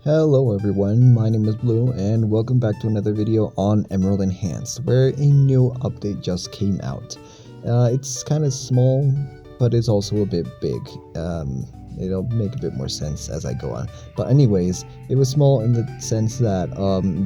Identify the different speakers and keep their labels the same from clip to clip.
Speaker 1: Hello everyone, my name is Blue and welcome back to another video on Emerald Enhanced, where a new update just came out. It's kind of small, but it's also a bit big. It'll make a bit more sense as I go on. But anyways, it was small in the sense that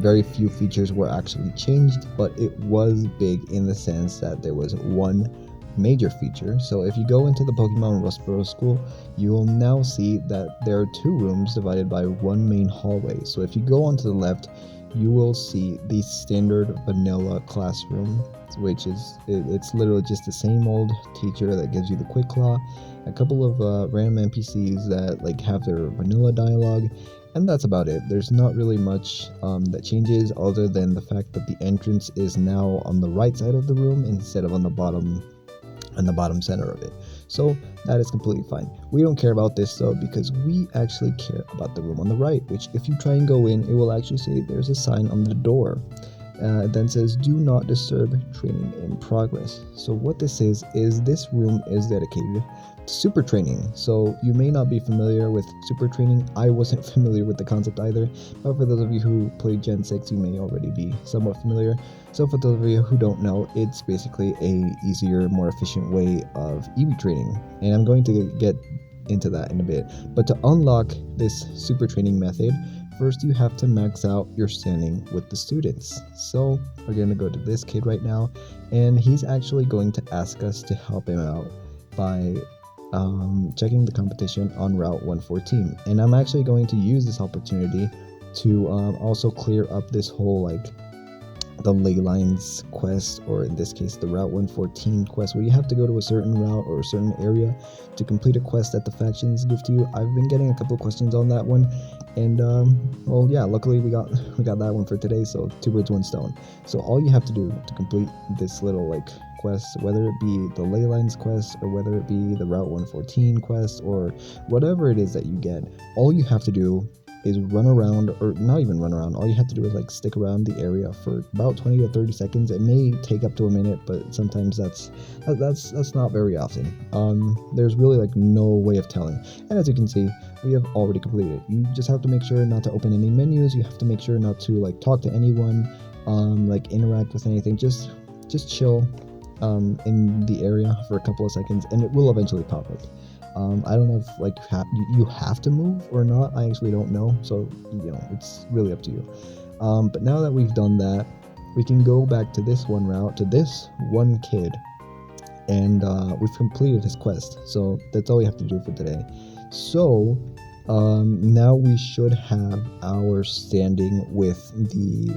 Speaker 1: very few features were actually changed, but it was big in the sense that there was one major feature. So if you go into the Pokemon Rustboro School, you will now see that there are two rooms divided by one main hallway. So if you go on to the left, you will see the standard vanilla classroom, which is it's literally just the same old teacher that gives you the quick claw, a couple of random NPCs that like have their vanilla dialogue, and that's about it. There's not really much that changes other than the fact that the entrance is now on the right side of the room instead of on the bottom center of it. So that is completely fine. We don't care about this though, because we actually care about the room on the right, which if you try and go in, it will actually say there's a sign on the door. It then says do not disturb, training in progress. So what this is this room is dedicated to super training. So you may not be familiar with super training. I wasn't familiar with the concept either, but for those of you who played Gen 6, you may already be somewhat familiar. So for those of you who don't know, it's basically a easier, more efficient way of EV training, and I'm going to get into that in a bit. But to unlock this super training method, first you have to max out your standing with the students. So we're going to go to this kid right now, and he's actually going to ask us to help him out by checking the competition on Route 114. And I'm actually going to use this opportunity to also clear up this whole the ley lines quest, or in this case the Route 114 quest, where you have to go to a certain route or a certain area to complete a quest that the factions give to you. I've been getting a couple of questions on that one, and well, yeah, luckily we got that one for today, so two birds, one stone. So all you have to do to complete this little quest, whether it be the ley lines quest or whether it be the Route 114 quest or whatever it is that you get, all you have to do is run around, or not even run around. All you have to do is stick around the area for about 20 to 30 seconds. It may take up to a minute, but sometimes that's not very often. There's really no way of telling. And as you can see, we have already completed it. You just have to make sure not to open any menus. You have to make sure not to talk to anyone, interact with anything. Just chill in the area for a couple of seconds, and it will eventually pop up. I don't know if you have to move or not. I actually don't know, so it's really up to you. But now that we've done that, we can go back to this one route, to this one kid, and we've completed his quest. So that's all we have to do for today. So now we should have our standing with the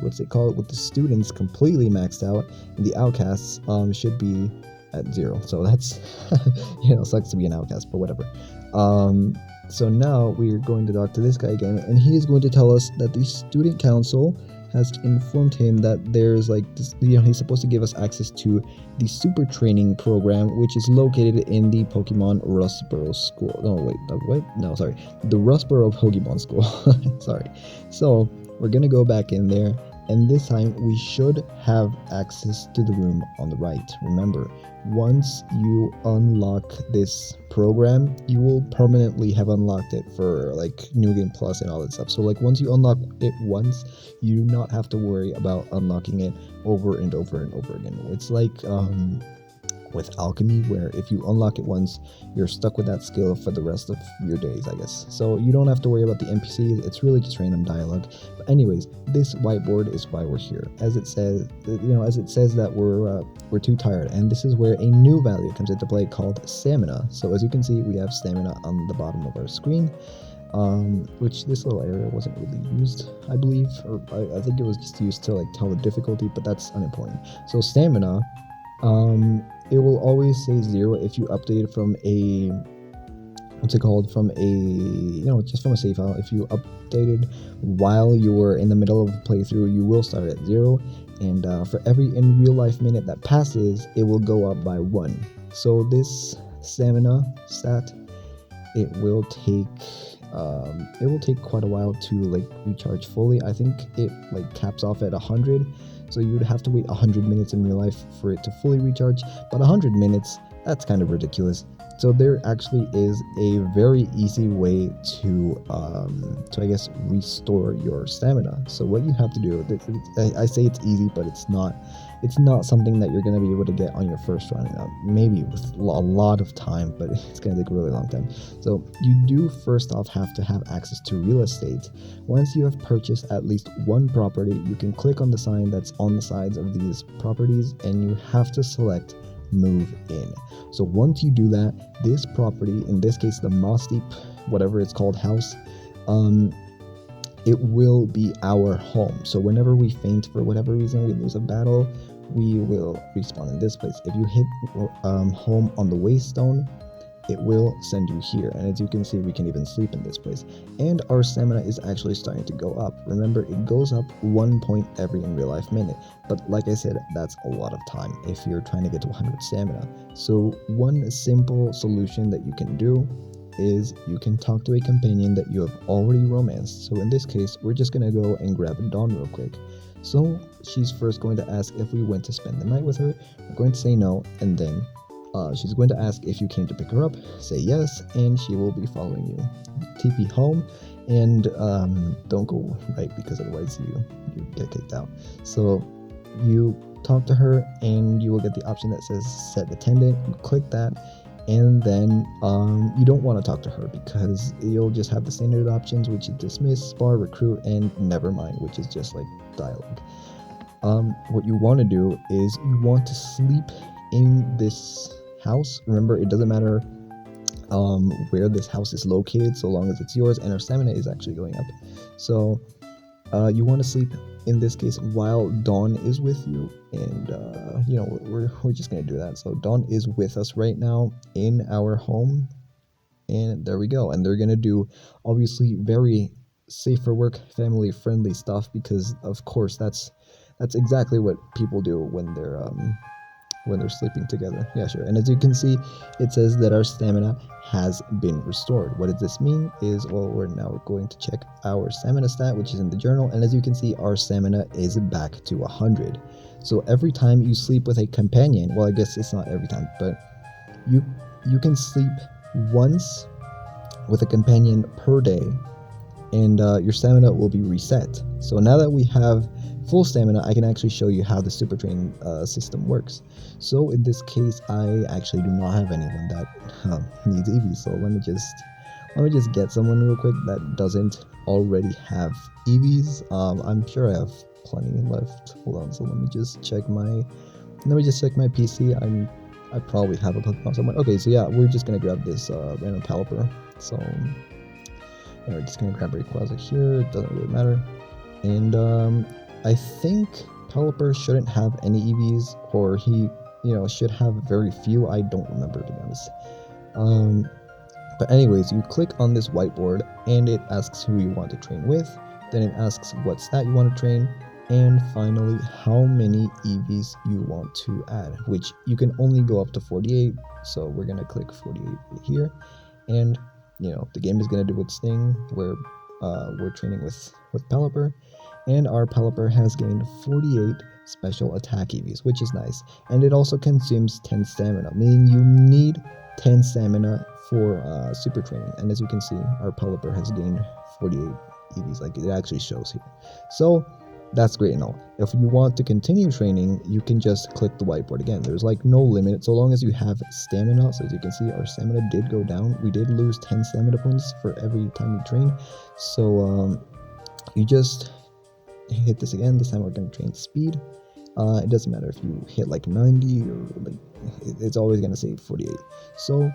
Speaker 1: with the students completely maxed out, and the outcasts should be at 0. So that's sucks to be an outcast, but whatever. So now we're going to talk to this guy again, and he is going to tell us that the student council has informed him that there's this, he's supposed to give us access to the super training program, which is located in the Pokemon Rustboro School. No, wait, what? No, sorry, the Rustboro Pokemon School. Sorry. So we're gonna go back in there, and this time we should have access to the room on the right. Remember, once you unlock this program, you will permanently have unlocked it for New Game Plus and all that stuff. So once you unlock it once, you do not have to worry about unlocking it over and over and over again. It's with alchemy, where if you unlock it once, you're stuck with that skill for the rest of your days, I guess. So you don't have to worry about the NPCs. It's really just random dialogue. But anyways, this whiteboard is why we're here. As it says, that we're too tired, and this is where a new value comes into play called stamina. So as you can see, we have stamina on the bottom of our screen, which this little area wasn't really used, I believe, or I think it was just used to tell the difficulty, but that's unimportant. So stamina, it will always say 0 if you update from a from a just from a save file. If you updated while you were in the middle of a playthrough, you will start at 0, and for every in real life minute that passes, it will go up by 1. So this stamina stat, it will take quite a while to recharge fully. I think it caps off at 100. So you would have to wait 100 minutes in real life for it to fully recharge, but 100 minutes, that's kind of ridiculous. So there actually is a very easy way to I guess restore your stamina. So what you have to do, I say it's easy, but it's not something that you're going to be able to get on your first run. Maybe with a lot of time, but it's going to take a really long time. So you do first off have to have access to real estate. Once you have purchased at least one property, you can click on the sign that's on the sides of these properties, and you have to select move in. So once you do that, this property, in this case the Moss Deep, whatever it's called, house, it will be our home. So whenever we faint for whatever reason, we lose a battle, we will respawn in this place. If you hit home on the waystone, it will send you here, and as you can see, we can even sleep in this place, and our stamina is actually starting to go up. Remember, it goes up 1 point every in real life minute, but like I said, that's a lot of time if you're trying to get to 100 stamina. So one simple solution that you can do is you can talk to a companion that you have already romanced. So in this case, we're just gonna go and grab Dawn real quick. So she's first going to ask if we went to spend the night with her. We're going to say no, and then she's going to ask if you came to pick her up. Say yes, and she will be following you. TP home, and don't go right, because otherwise you get kicked out. So you talk to her, and you will get the option that says set attendant. You click that, and then you don't want to talk to her because you'll just have the standard options, which is dismiss, spar, recruit, and nevermind, which is just like dialogue. What you want to do is you want to sleep in this house. Remember, it doesn't matter where this house is located, so long as it's yours, and our stamina is actually going up. So you want to sleep in this case while Dawn is with you, and you know, we're just gonna do that. So Dawn is with us right now in our home, and there we go. And they're gonna do obviously very safe for work, family friendly stuff, because of course that's exactly what people do when they're sleeping together. Yeah, sure. And as you can see, it says that our stamina has been restored. What does this mean is, well, we're now going to check our stamina stat, which is in the journal, and as you can see, our stamina is back to 100. So every time you sleep with a companion, well, I guess it's not every time, but you can sleep once with a companion per day, and your stamina will be reset. So now that we have full stamina, I can actually show you how the super train system works. So in this case, I actually do not have anyone that needs EVs. So let me just get someone real quick that doesn't already have EVs. I'm sure I have plenty left. Hold on. So let me just check my PC. I probably have a Pokemon somewhere. Okay, so yeah, we're just gonna grab this random Pelipper. So we're just gonna grab Rayquaza here. It doesn't really matter. And I think Pelipper shouldn't have any EVs, or he, should have very few. I don't remember, to be honest. But anyways, you click on this whiteboard, and it asks who you want to train with. Then it asks what stat you want to train, and finally how many EVs you want to add, which you can only go up to 48. So we're gonna click 48 right here, and the game is gonna do its thing where we're training with Pelipper. And our Pelipper has gained 48 special attack EVs, which is nice. And it also consumes 10 stamina, meaning you need 10 stamina for super training. And as you can see, our Pelipper has gained 48 EVs, like it actually shows here. So that's great and all. If you want to continue training, you can just click the whiteboard again. There's like no limit, so long as you have stamina. So as you can see, our stamina did go down. We did lose 10 stamina points for every time we train. So you just hit this again. This time we're going to train speed. It doesn't matter if you hit like 90 or like, it's always going to say 48. So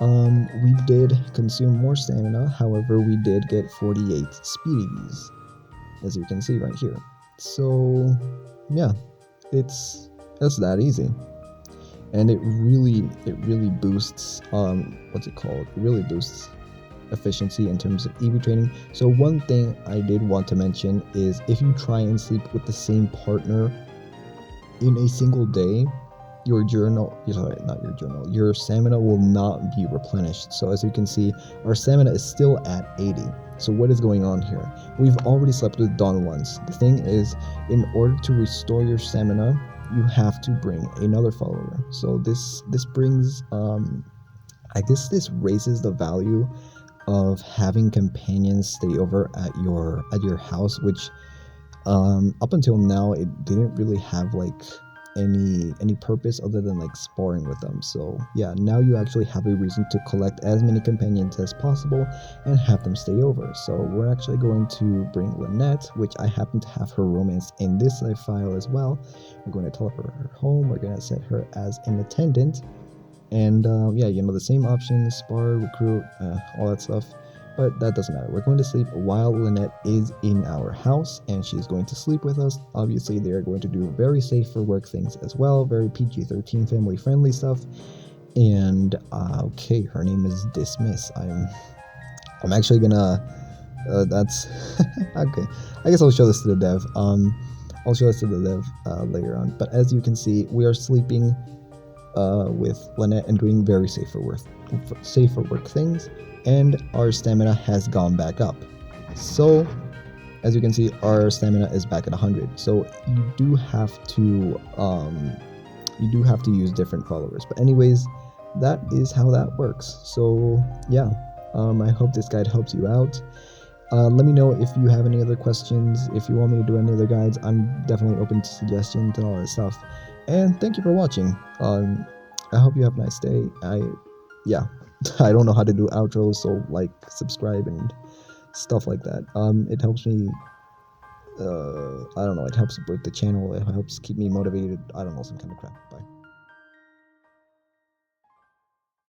Speaker 1: we did consume more stamina. However, we did get 48 speed EVs, as you can see right here. So yeah, it's that easy. And it really boosts it really boosts efficiency in terms of EV training. So one thing I did want to mention is if you try and sleep with the same partner in a single day, your stamina will not be replenished. So as you can see, our stamina is still at 80. So what is going on here? We've already slept with Dawn once. The thing is, in order to restore your stamina, you have to bring another follower. So this brings I guess this raises the value of having companions stay over at your house, which up until now it didn't really have like any purpose other than like sparring with them. So yeah, now you actually have a reason to collect as many companions as possible and have them stay over. So we're actually going to bring Lynette, which I happen to have her romance in this save file as well. We're going to teleport her home. We're going to set her as an attendant. And yeah, you know, the same options, spar, recruit, all that stuff. But that doesn't matter. We're going to sleep while Lynette is in our house, and she's going to sleep with us. Obviously, they're going to do very safe for work things as well, very PG-13 family friendly stuff. And okay, her name is Dismiss. I'm actually gonna that's okay. I guess I'll show this to the dev. I'll show this to the dev later on. But as you can see, we are sleeping with Lynette and doing very safe for work things, and our stamina has gone back up. So as you can see, our stamina is back at 100. So you do have to use different followers. But anyways, that is how that works. So yeah, I hope this guide helps you out. Let me know if you have any other questions. If you want me to do any other guides, I'm definitely open to suggestions and all that stuff. And thank you for watching. I hope you have a nice day. Yeah, I don't know how to do outros, so like, subscribe, and stuff like that. It helps me. I don't know. It helps support the channel. It helps keep me motivated. I don't know, some kind of crap. Bye.